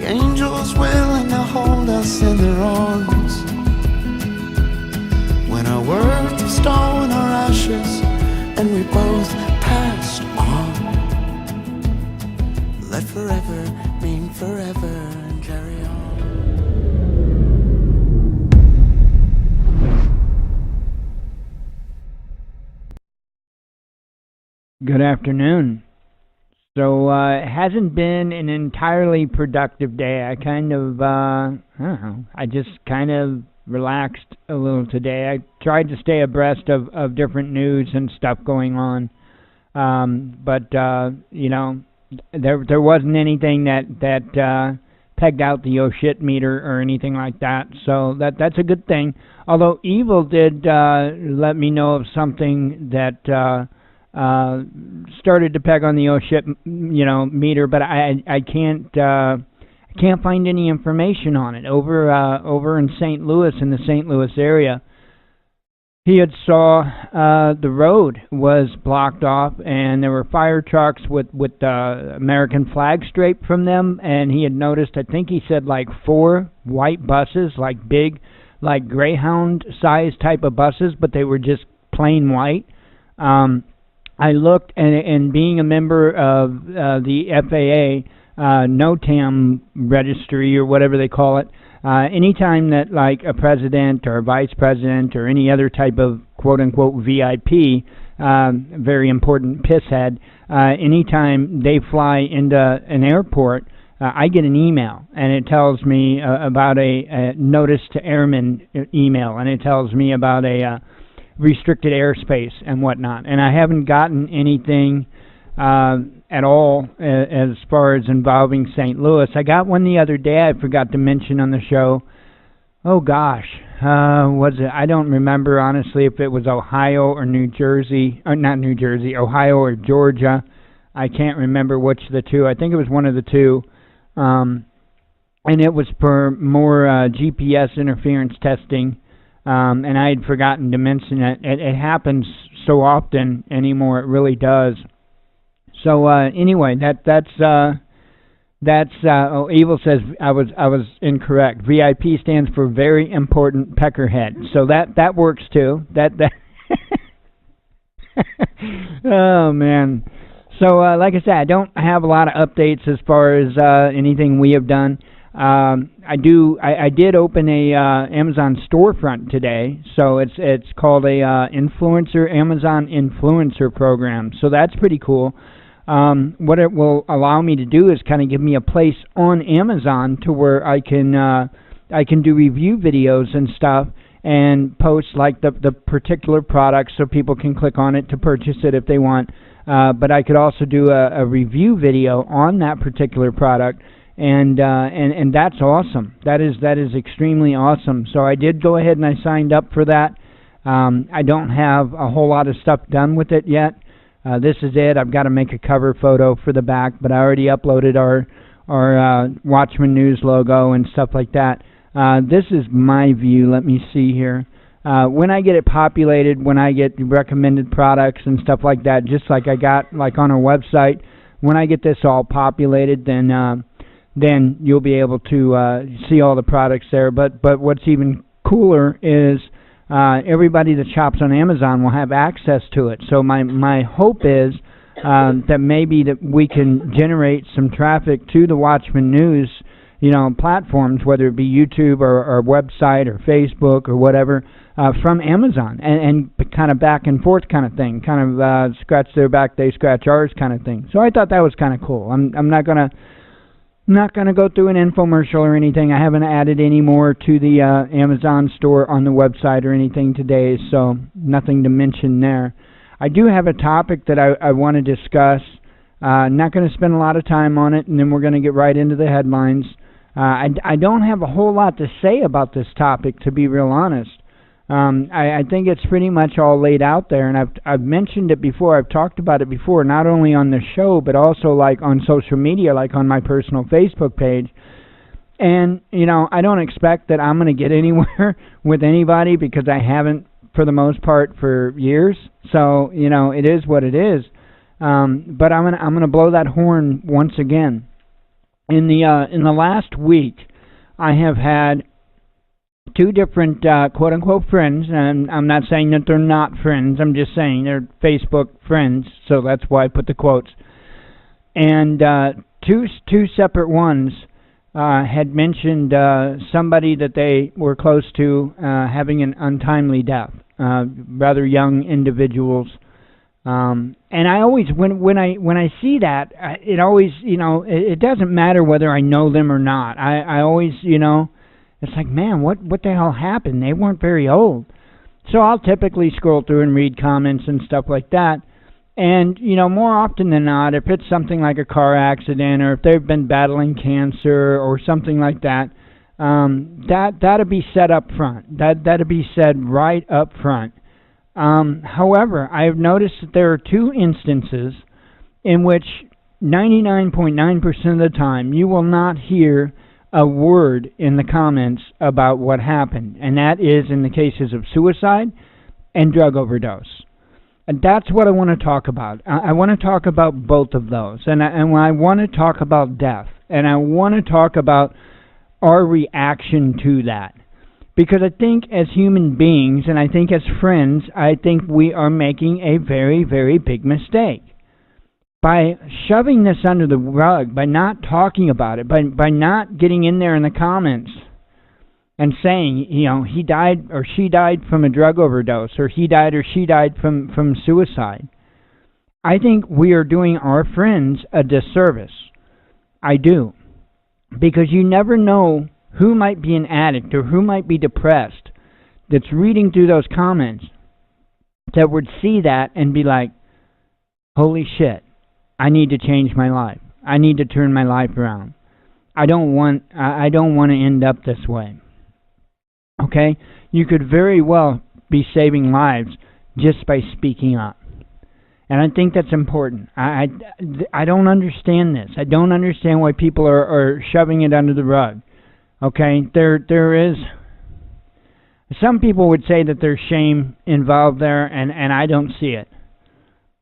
angels willing to hold us in their arms. When our worth was stone, our ashes, and we both passed on. Let forever mean forever and carry on. Good afternoon. So it hasn't been an entirely productive day. I kind of, I don't know, I just kind of relaxed a little today. I tried to stay abreast of different news and stuff going on. But you know, there wasn't anything that pegged out the oh shit meter or anything like that. So that's a good thing. Although Evil did let me know of something that started to peg on the oh shit, meter, but I can't find any information on it. Over in St. Louis, in the St. Louis area, he had saw the road was blocked off, and there were fire trucks with the American flag draped from them, and he had noticed, I think he said, like 4 white buses, like big, like Greyhound size type of buses, but they were just plain white. I looked, and being a member of the FAA, NOTAM registry, or whatever they call it, anytime that like a president or a vice president or any other type of quote-unquote VIP, very important pisshead, anytime they fly into an airport, I get an email, and it tells me about a notice to airmen email, and it tells me about a restricted airspace and whatnot. And I haven't gotten anything at all as far as involving St. Louis. I got one the other day I forgot to mention on the show. Oh gosh, was it? I don't remember honestly if it was Ohio or New Jersey, or not New Jersey, Ohio or Georgia. I can't remember which of the two. I think it was one of the two. And it was for more GPS interference testing. And I had forgotten to mention it. It happens so often anymore. It really does. So anyway, that's Evil says I was incorrect. VIP stands for very important peckerhead. So that works too. That oh man. So like I said, I don't have a lot of updates as far as anything we have done. I did open a Amazon storefront today, so it's called a Amazon influencer program. So that's pretty cool. What it will allow me to do is kind of give me a place on Amazon to where I can do review videos and stuff and post like the particular product so people can click on it to purchase it if they want. But I could also do a review video on that particular product. And that's awesome. That is extremely awesome. So I did go ahead and I signed up for that. I don't have a whole lot of stuff done with it yet. This is it. I've got to make a cover photo for the back, but I already uploaded our Watchman News logo and stuff like that. This is my view. Let me see here. When I get it populated, when I get recommended products and stuff like that, just like I got like on our website, when I get this all populated, then you'll be able to see all the products there. But what's even cooler is everybody that shops on Amazon will have access to it. So my hope is that maybe that we can generate some traffic to the Watchman News, platforms, whether it be YouTube or website or Facebook or whatever, from Amazon, and kind of back and forth kind of thing, kind of scratch their back, they scratch ours kind of thing. So I thought that was kind of cool. I'm not gonna go through an infomercial or anything. I haven't added any more to the Amazon store on the website or anything today, so nothing to mention there. I do have a topic that I want to discuss. Not going to spend a lot of time on it, and then we're going to get right into the headlines. I don't have a whole lot to say about this topic, to be real honest. I think it's pretty much all laid out there, and I've mentioned it before. I've talked about it before, not only on the show, but also like on social media, like on my personal Facebook page. And, I don't expect that I'm going to get anywhere with anybody because I haven't, for the most part, for years. So, it is what it is. But I'm gonna blow that horn once again. in the last week, I have had two different quote unquote friends, and I'm not saying that they're not friends. I'm just saying they're Facebook friends, so that's why I put the quotes. And two separate ones had mentioned somebody that they were close to having an untimely death, rather young individuals. And I always, when I see that, it always, it doesn't matter whether I know them or not. I always, it's like, man, what the hell happened? They weren't very old. So I'll typically scroll through and read comments and stuff like that. And, more often than not, if it's something like a car accident or if they've been battling cancer or something like that, that'll be said up front. That'll be said right up front. However, I have noticed that there are two instances in which 99.9% of the time you will not hear a word in the comments about what happened, and that is in the cases of suicide and drug overdose. And that's what I want to talk about. I want to talk about both of those, and I want to talk about death, and I want to talk about our reaction to that. Because I think as human beings, and I think as friends, I think we are making a very, very big mistake. By shoving this under the rug, by not talking about it, by not getting in there in the comments and saying, he died or she died from a drug overdose, or he died or she died from suicide, I think we are doing our friends a disservice. I do. Because you never know who might be an addict or who might be depressed that's reading through those comments that would see that and be like, holy shit, I need to change my life. I need to turn my life around. I don't want to end up this way. Okay? You could very well be saving lives just by speaking up. And I think that's important. I don't understand this. I don't understand why people are shoving it under the rug. Okay, there is, some people would say that there's shame involved there, and I don't see it.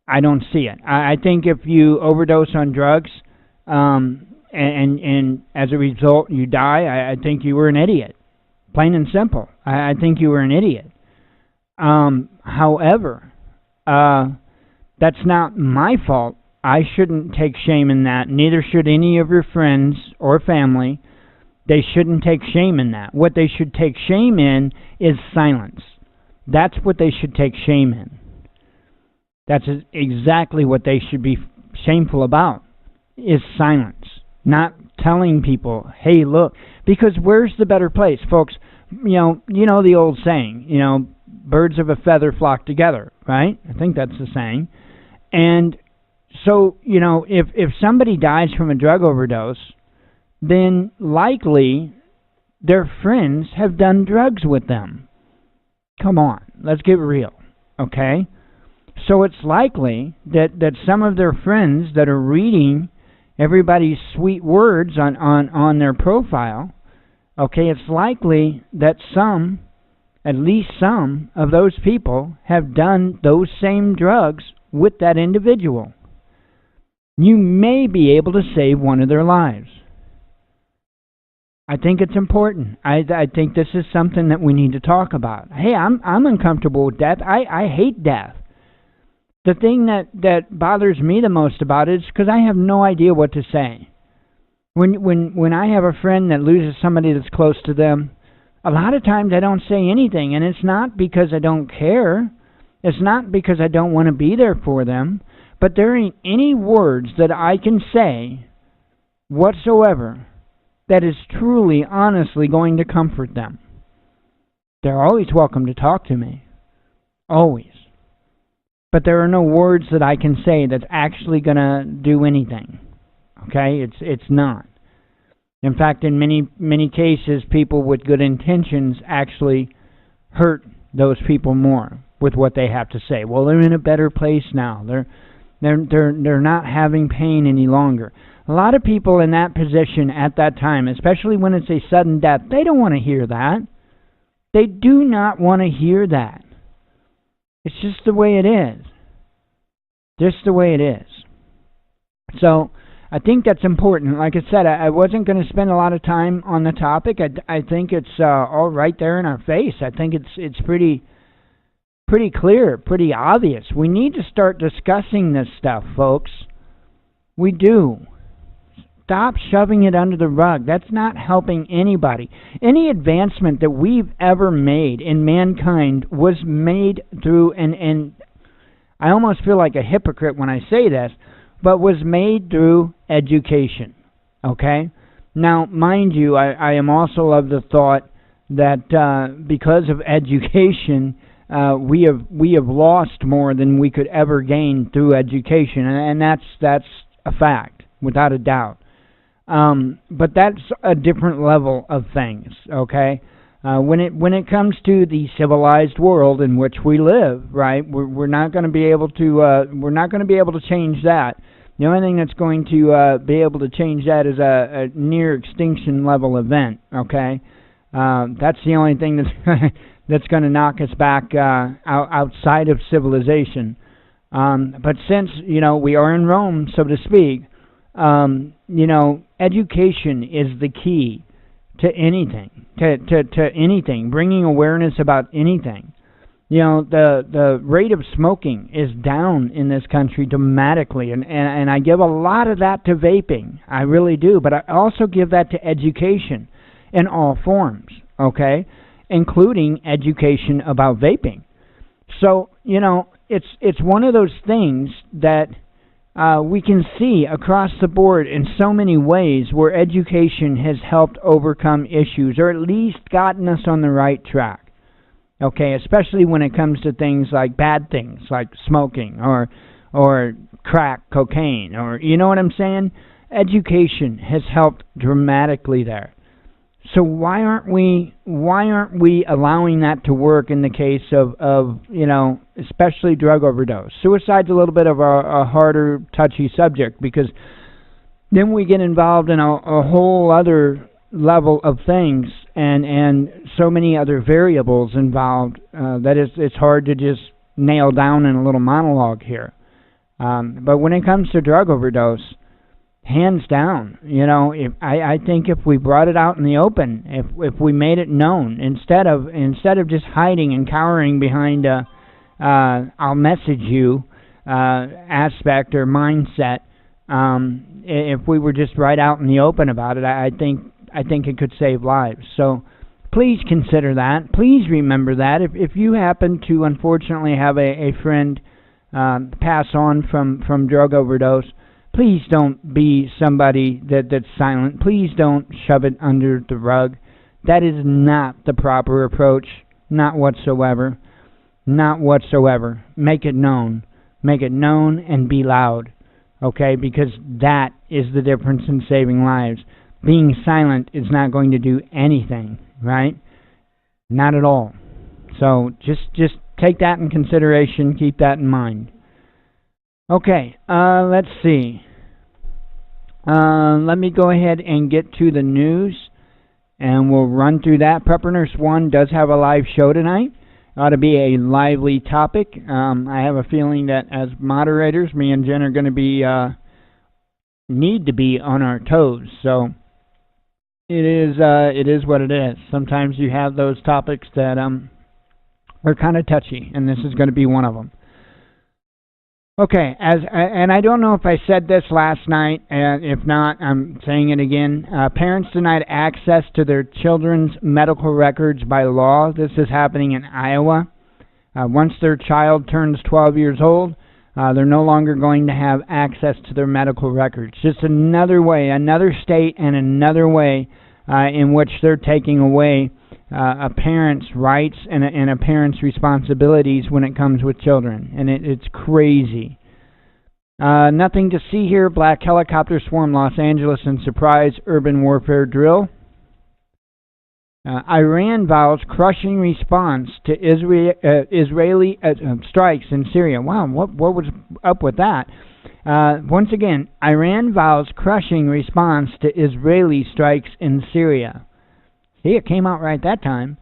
I don't see it. I think if you overdose on drugs, and as a result you die, I think you were an idiot. Plain and simple. I think you were an idiot. However, that's not my fault. I shouldn't take shame in that. Neither should any of your friends or family. They shouldn't take shame in that. What they should take shame in is silence. That's what they should take shame in. That's exactly what they should be shameful about, is silence. Not telling people, hey, look. Because where's the better place, folks? You know the old saying, birds of a feather flock together, right? I think that's the saying. And so, if somebody dies from a drug overdose, then likely their friends have done drugs with them. Come on, let's get real, okay? So it's likely that some of their friends that are reading everybody's sweet words on their profile, okay, it's likely that at least some of those people have done those same drugs with that individual. You may be able to save one of their lives. I think it's important. I think this is something that we need to talk about. Hey, I'm uncomfortable with death. I hate death. The thing that bothers me the most about it is because I have no idea what to say. When I have a friend that loses somebody that's close to them, a lot of times I don't say anything, and it's not because I don't care. It's not because I don't want to be there for them, but there ain't any words that I can say whatsoever that is truly, honestly going to comfort them. They're always welcome to talk to me. Always. But there are no words that I can say that's actually going to do anything. Okay? It's not. In fact, in many cases, people with good intentions actually hurt those people more with what they have to say. Well, they're in a better place now. They're not having pain any longer. A lot of people in that position at that time, especially when it's a sudden death, they don't want to hear that. They do not want to hear that. It's just the way it is. Just the way it is. So, I think that's important. Like I said, I wasn't going to spend a lot of time on the topic. I think it's all right there in our face. I think it's pretty clear, pretty obvious. We need to start discussing this stuff, folks. We do. Stop shoving it under the rug. That's not helping anybody. Any advancement that we've ever made in mankind was made through, and I almost feel like a hypocrite when I say this, but was made through education. Okay? Now, mind you, I am also of the thought that because of education, we have lost more than we could ever gain through education, and that's a fact, without a doubt. But that's a different level of things, okay? When it comes to the civilized world in which we live, right? We're not going to be able to change that. The only thing that's going to be able to change that is a near extinction level event, okay? That's the only thing that's going to knock us back outside of civilization. But since we are in Rome, so to speak. Education is the key to anything, to anything, bringing awareness about anything. The rate of smoking is down in this country dramatically, and I give a lot of that to vaping. I really do, but I also give that to education in all forms, okay, including education about vaping. So, it's one of those things that we can see across the board in so many ways where education has helped overcome issues, or at least gotten us on the right track. Okay, especially when it comes to things like bad things like smoking or crack cocaine, or you know what I'm saying? Education has helped dramatically there. So why aren't we allowing that to work in the case of especially drug overdose? Suicide's a little bit of a harder, touchy subject, because then we get involved in a whole other level of things and so many other variables involved that it's hard to just nail down in a little monologue here. But when it comes to drug overdose, hands down, I think if we brought it out in the open, if we made it known, instead of just hiding and cowering behind a I'll message you aspect or mindset, if we were just right out in the open about it, I think it could save lives. So please consider that. Please remember that. If you happen to unfortunately have a friend pass on from drug overdose, please don't be somebody that's silent. Please don't shove it under the rug. That is not the proper approach. Not whatsoever. Not whatsoever. Make it known. Make it known and be loud. Okay? Because that is the difference in saving lives. Being silent is not going to do anything, right? Not at all. So just take that in consideration. Keep that in mind. Okay, let's see. Let me go ahead and get to the news, and we'll run through that. Prepper Nurse 1 does have a live show tonight. Ought to be a lively topic. I have a feeling that as moderators, me and Jen are going to be need to be on our toes. So it is what it is. Sometimes you have those topics that are kind of touchy, and this is going to be one of them. Okay, and I don't know if I said this last night, and if not, I'm saying it again. Parents denied access to their children's medical records by law. This is happening in Iowa. Once their child turns 12 years old, they're no longer going to have access to their medical records. Just another way, another state, and another way in which they're taking away a parent's rights and a parent's responsibilities when it comes with children. And it's crazy. Nothing to see here. Black helicopter swarm Los Angeles in surprise urban warfare drill. Iran vows crushing response to Israeli strikes in Syria. Wow, what was up with that? Once again, Iran vows crushing response to Israeli strikes in Syria. See, it came out right that time.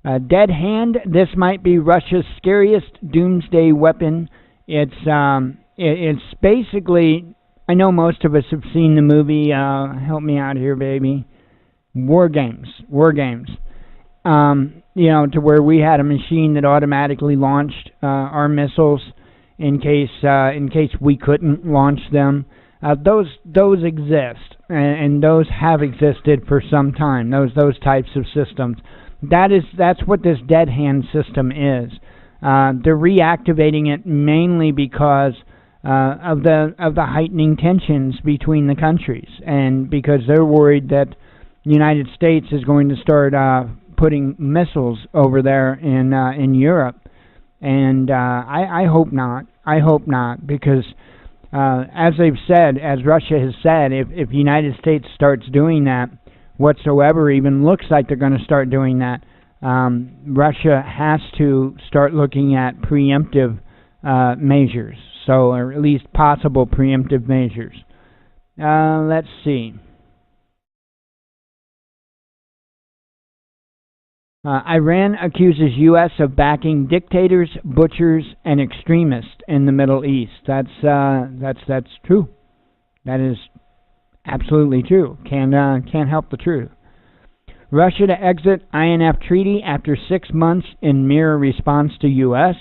Dead hand. This might be Russia's scariest doomsday weapon. It's basically I know most of us have seen the movie, help me out here, baby, War Games. To where we had a machine that automatically launched our missiles in case we couldn't launch them. Those exist, and those have existed for some time. Those types of systems. That's what this dead hand system is. They're reactivating it mainly because of the heightening tensions between the countries, and because they're worried that the United States is going to start putting missiles over there in Europe, and I hope not. I hope not, because as Russia has said, if the United States starts doing that whatsoever, even looks like they're going to start doing that, Russia has to start looking at preemptive measures, or at least possible preemptive measures. Let's see. Iran accuses U.S. of backing dictators, butchers, and extremists in the Middle East. That's true. That is absolutely true. Can't help the truth. Russia to exit INF treaty after 6 months in mirror response to U.S.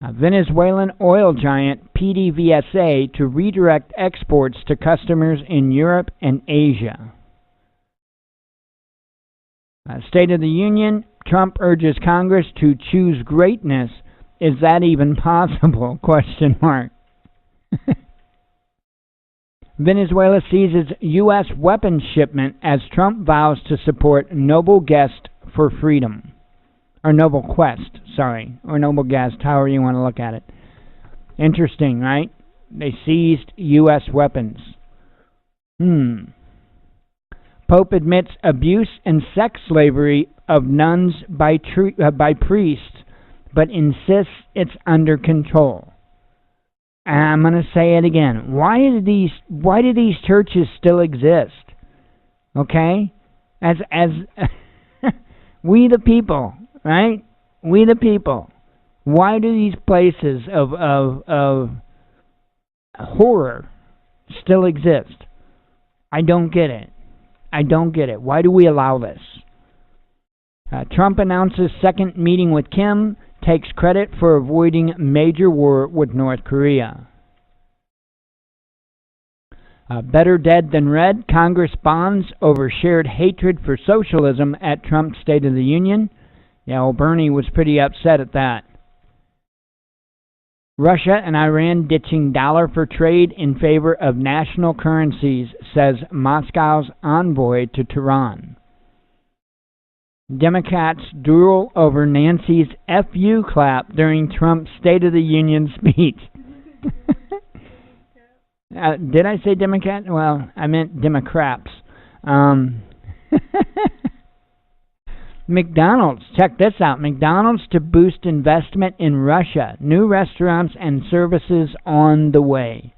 Venezuelan oil giant PDVSA to redirect exports to customers in Europe and Asia. State of the Union, Trump urges Congress to choose greatness. Is that even possible? Question mark. Venezuela seizes U.S. weapons shipment as Trump vows to support Noble Quest for Freedom. Or Noble Quest, sorry. Or Noble Guest, however you want to look at it. Interesting, right? They seized U.S. weapons. Pope admits abuse and sex slavery of nuns by priests, but insists it's under control. And I'm going to say it again. Why do these churches still exist? Okay? As we the people, right? We the people. Why do these places of horror still exist? I don't get it. Why do we allow this? Trump announces second meeting with Kim, takes credit for avoiding major war with North Korea. Better dead than red, Congress bonds over shared hatred for socialism at Trump's State of the Union. Yeah, well, Bernie was pretty upset at that. Russia and Iran ditching dollar for trade in favor of national currencies, says Moscow's envoy to Tehran. Democrats duel over Nancy's FU clap during Trump's State of the Union speech. Did I say Democrat? Well, I meant Democrats. McDonald's, check this out. McDonald's to boost investment in Russia. New restaurants and services on the way.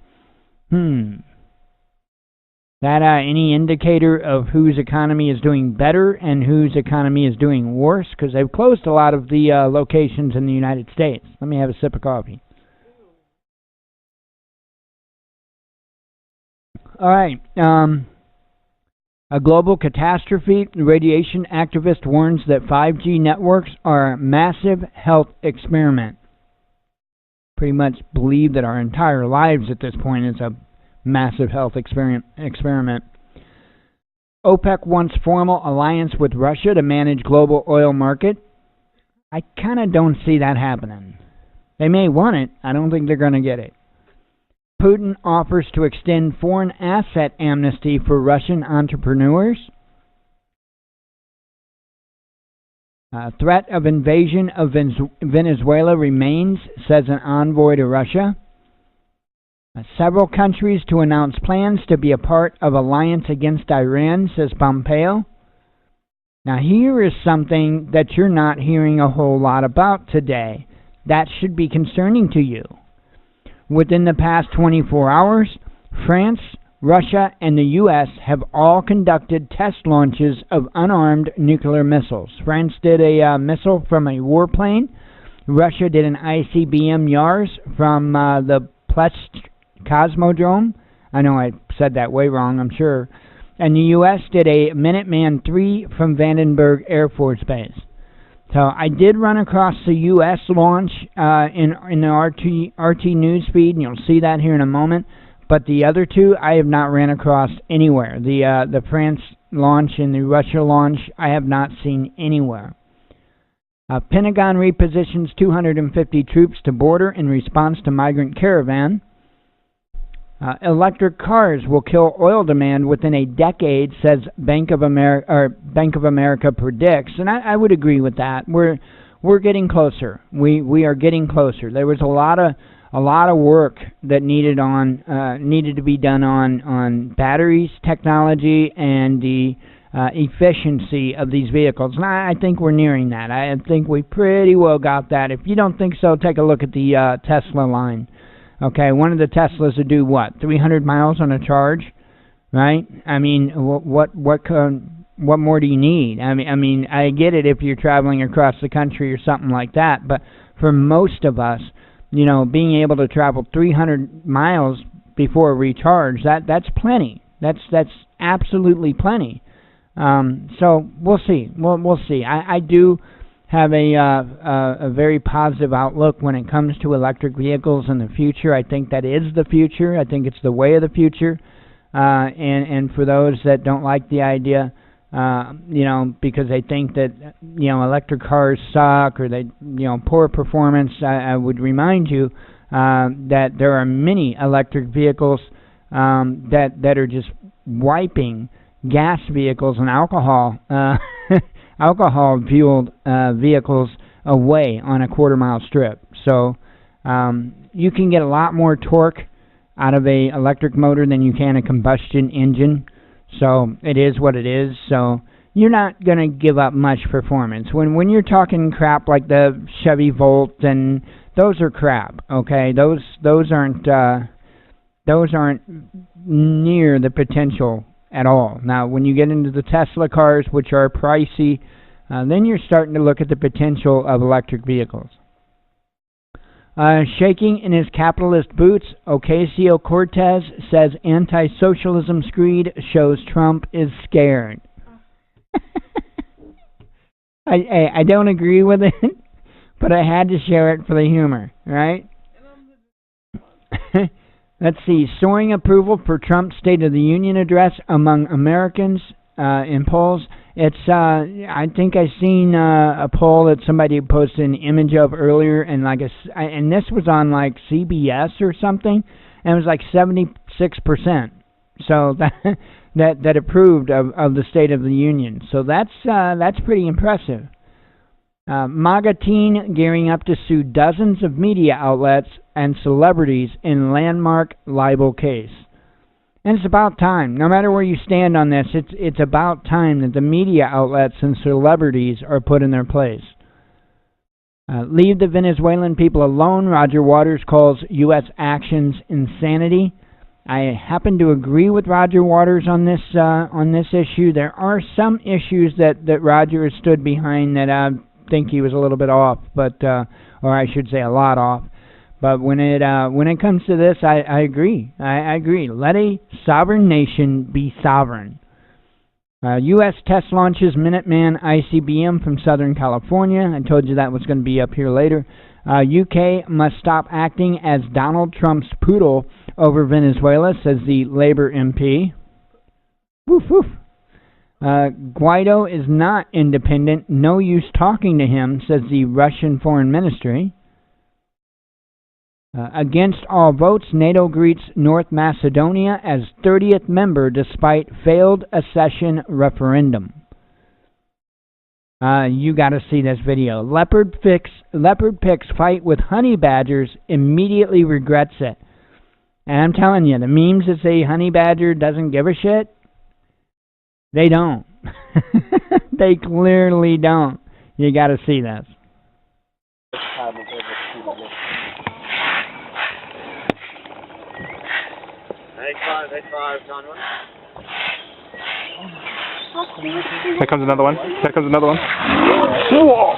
That any indicator of whose economy is doing better and whose economy is doing worse? Because they've closed a lot of the locations in the United States. Let me have a sip of coffee. All right. A global catastrophe. Radiation activist warns that 5G networks are a massive health experiment. Pretty much believe that our entire lives at this point is a massive health experiment. OPEC wants formal alliance with Russia to manage global oil market. I kind of don't see that happening. They may want it. I don't think they're going to get it. Putin offers to extend foreign asset amnesty for Russian entrepreneurs. Threat of invasion of Venezuela remains, says an envoy to Russia. Several countries to announce plans to be a part of alliance against Iran, says Pompeo. Now here is something that you're not hearing a whole lot about today. That should be concerning to you. Within the past 24 hours, France, Russia, and the U.S. have all conducted test launches of unarmed nuclear missiles. France did a missile from a warplane. Russia did an ICBM Yars from the Plesk Cosmodrome. I know I said that way wrong, I'm sure. And the U.S. did a Minuteman III from Vandenberg Air Force Base. So I did run across the U.S. launch in the RT news feed, and you'll see that here in a moment. But the other two, I have not ran across anywhere. The France launch and the Russia launch, I have not seen anywhere. Pentagon repositions 250 troops to border in response to migrant caravan. Electric cars will kill oil demand within a decade, says Bank of America predicts, and I would agree with that. We're getting closer. We are getting closer. There was a lot of work that needed to be done on batteries technology and the efficiency of these vehicles, and I think we're nearing that. I think we pretty well got that. If you don't think so, take a look at the Tesla line. Okay, one of the Teslas would do what, 300 miles on a charge, right? I mean, what more do you need? I mean, I get it if you're traveling across the country or something like that, but for most of us, you know, being able to travel 300 miles before a recharge, that's plenty. That's absolutely plenty. So we'll see. We'll see. I do have a very positive outlook when it comes to electric vehicles in the future. I think that is the future. I think it's the way of the future. And for those that don't like the idea, you know, because they think that, you know, electric cars suck or they, you know, poor performance, I would remind you that there are many electric vehicles that are just wiping gas vehicles and alcohol-fueled vehicles away on a quarter-mile strip. So you can get a lot more torque out of a electric motor than you can a combustion engine. So it is what it is. So you're not going to give up much performance. When you're talking crap like the Chevy Volt, and those are crap. Okay, those aren't near the potential at all. Now, when you get into the Tesla cars, which are pricey, then you're starting to look at the potential of electric vehicles. Shaking in his capitalist boots, Ocasio-Cortez says anti-socialism screed shows Trump is scared. I don't agree with it, but I had to share it for the humor, right? Let's see. Soaring approval for Trump's State of the Union address among Americans in polls. It's I think I seen a poll that somebody posted an image of earlier, and and this was on like CBS or something, and it was like 76%. So that approved of the State of the Union. So that's pretty impressive. MAGA teen gearing up to sue dozens of media outlets and celebrities in landmark libel case. And it's about time. No matter where you stand on this, it's about time that the media outlets and celebrities are put in their place. Leave the Venezuelan people alone, Roger Waters calls U.S. actions insanity. I happen to agree with Roger Waters on this issue. There are some issues that Roger has stood behind that I think he was a little bit off, but or I should say a lot off. But when it comes to this, I agree. I agree. Let a sovereign nation be sovereign. U.S. test launches Minuteman ICBM from Southern California. I told you that was going to be up here later. UK must stop acting as Donald Trump's poodle over Venezuela, says the Labour MP. Woof woof. Guaido is not independent. No use talking to him, says the Russian Foreign Ministry. Against all votes, NATO greets North Macedonia as 30th member despite failed accession referendum. You got to see this video. Leopard picks fight with honey badgers, immediately regrets it. And I'm telling you, the memes that say honey badger doesn't give a shit, they don't. They clearly don't. You got to see this. Here comes another one. Here comes another one. Whoa!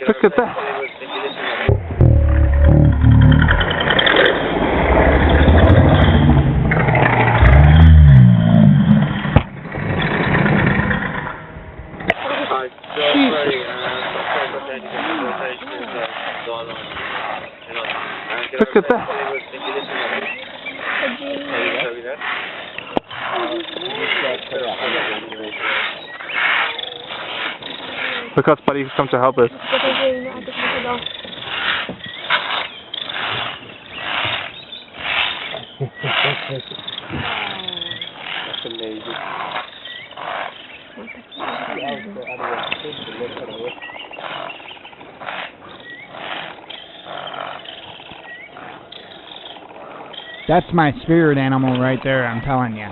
Look at that. Look at that. Look how Spuddy's come to help us. That's amazing. That's my spirit animal right there, I'm telling you.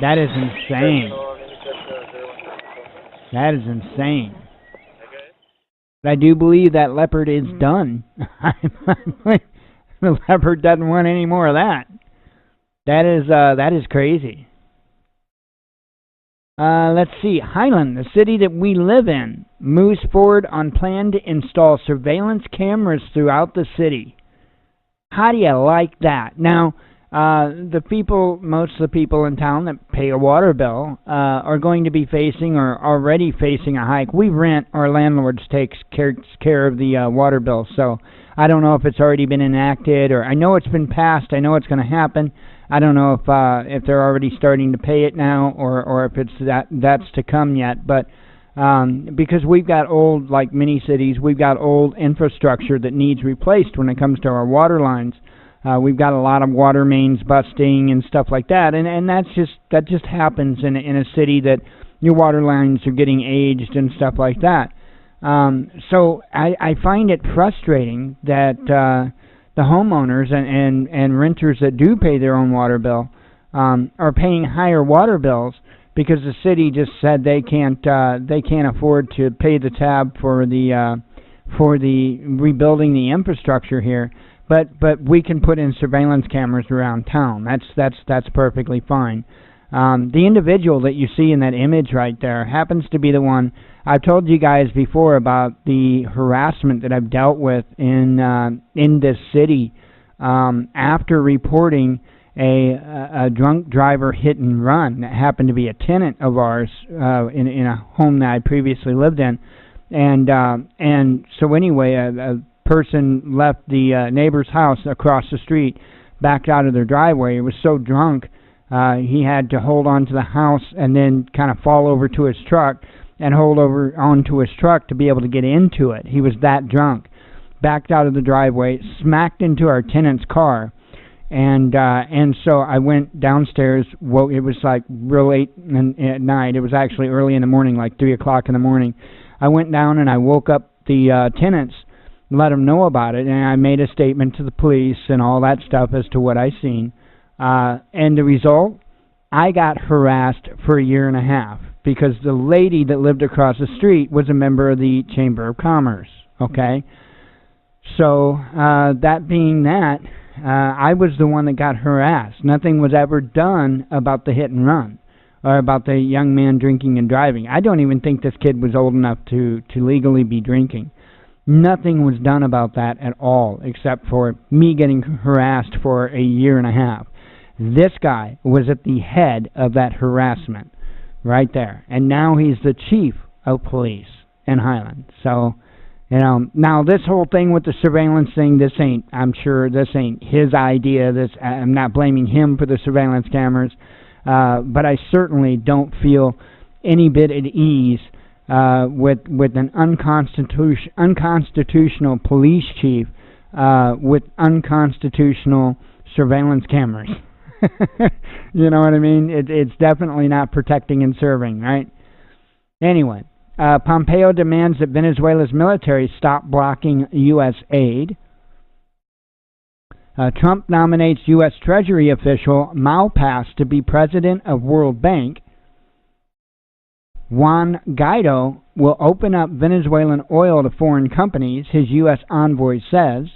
That is insane. That is insane. But I do believe that leopard is done. The leopard doesn't want any more of that. That is crazy. Let's see. Highland, the city that we live in, moves forward on plan to install surveillance cameras throughout the city. How do you like that? Now, most of the people in town that pay a water bill are going to be facing or already facing a hike. We rent, our landlord takes care of the water bill, so I don't know if it's already been enacted, or I know it's been passed. I know it's going to happen. I don't know if they're already starting to pay it now, or if that's to come yet. But because we've got old, like many cities, we've got old infrastructure that needs replaced when it comes to our water lines. We've got a lot of water mains busting and stuff like that, and that just happens in a city that your water lines are getting aged and stuff like that. So I find it frustrating that the homeowners and renters that do pay their own water bill are paying higher water bills because the city just said they can't afford to pay the tab for the rebuilding the infrastructure here. But we can put in surveillance cameras around town. That's perfectly fine. The individual that you see in that image right there happens to be the one I've told you guys before about the harassment that I've dealt with in this city after reporting a drunk driver hit and run that happened to be a tenant of ours in a home that I previously lived in, and so anyway, a person left the neighbor's house across the street, backed out of their driveway. He was so drunk he had to hold on to the house and then kind of fall over to his truck and hold over onto his truck to be able to get into it. He was that drunk. Backed out of the driveway, smacked into our tenant's car, and so I went downstairs. Well, it was like real late at night. It was actually early in the morning, like 3 o'clock in the morning. I went down and I woke up the tenants, let them know about it, and I made a statement to the police and all that stuff as to what I seen. And the result, I got harassed for a year and a half because the lady that lived across the street was a member of the Chamber of Commerce, okay? So, that being that, I was the one that got harassed. Nothing was ever done about the hit and run or about the young man drinking and driving. I don't even think this kid was old enough to legally be drinking. Nothing was done about that at all, except for me getting harassed for a year and a half. This guy was at the head of that harassment right there. And now he's the chief of police in Highland. So, you know, now this whole thing with the surveillance thing, I'm sure this ain't his idea. I'm not blaming him for the surveillance cameras. But I certainly don't feel any bit at ease with an unconstitutional police chief with unconstitutional surveillance cameras. You know what I mean? It's definitely not protecting and serving, right? Anyway, Pompeo demands that Venezuela's military stop blocking U.S. aid. Trump nominates U.S. Treasury official Malpass to be president of World Bank. Juan Guaido will open up Venezuelan oil to foreign companies, his U.S. envoy says.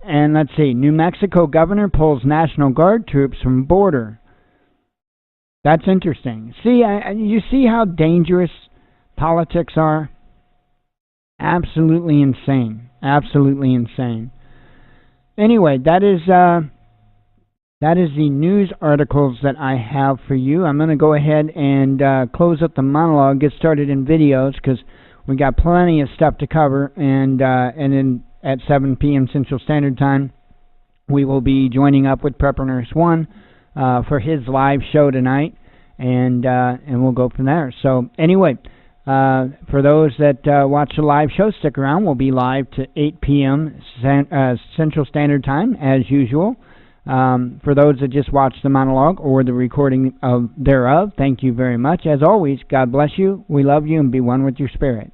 And let's see, New Mexico governor pulls National Guard troops from border. That's interesting. See, you see how dangerous politics are? Absolutely insane. Absolutely insane. Anyway, that is the news articles that I have for you. I'm going to go ahead and close up the monologue, get started in videos, because we got plenty of stuff to cover, and then at 7 p.m. Central Standard Time, we will be joining up with Prepper Nurse 1 for his live show tonight, and we'll go from there. So anyway, for those that watch the live show, stick around. We'll be live to 8 p.m. Central Standard Time, as usual. For those that just watch the monologue or the recording thereof, thank you very much. As always, God bless you, we love you, and be one with your spirit.